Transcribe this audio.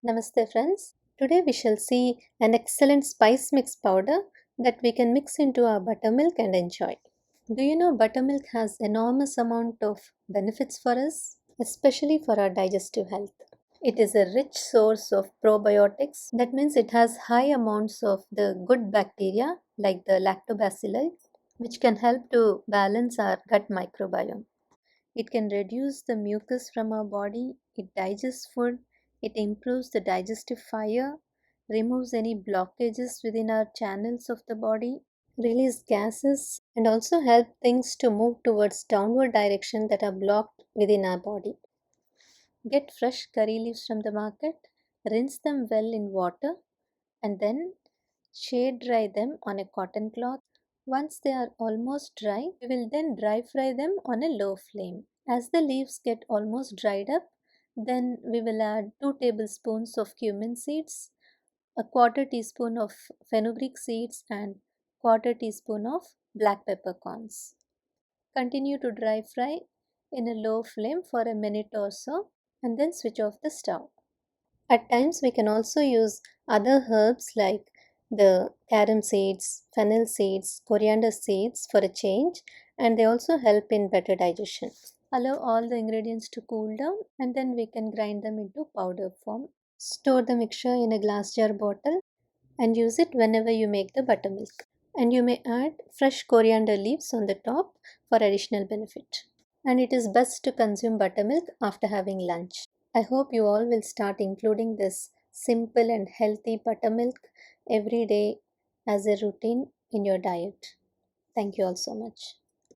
Namaste friends. Today we shall see an excellent spice mix powder that we can mix into our buttermilk and enjoy. Do you know buttermilk has enormous amount of benefits for us, especially for our digestive health. It is a rich source of probiotics. That means it has high amounts of the good bacteria like the lactobacilli, which can help to balance our gut microbiome. It can reduce the mucus from our body, it digests food, it improves the digestive fire, removes any blockages within our channels of the body, release gases, and also help things to move towards downward direction that are blocked within our body. Get fresh curry leaves from the market, rinse them well in water, and then shade dry them on a cotton cloth. Once they are almost dry, we will then dry fry them on a low flame. As the leaves get almost dried up, then we will add 2 tablespoons of cumin seeds, a quarter teaspoon of fenugreek seeds, and quarter teaspoon of black peppercorns. Continue to dry fry in a low flame for a minute or so and then switch off the stove. At times, we can also use other herbs like the carom seeds, fennel seeds, coriander seeds for a change, and they also help in better digestion. Allow all the ingredients to cool down and then we can grind them into powder form. Store the mixture in a glass jar bottle and use it whenever you make the buttermilk. And you may add fresh coriander leaves on the top for additional benefit. And it is best to consume buttermilk after having lunch. I hope you all will start including this simple and healthy buttermilk every day as a routine in your diet. Thank you all so much.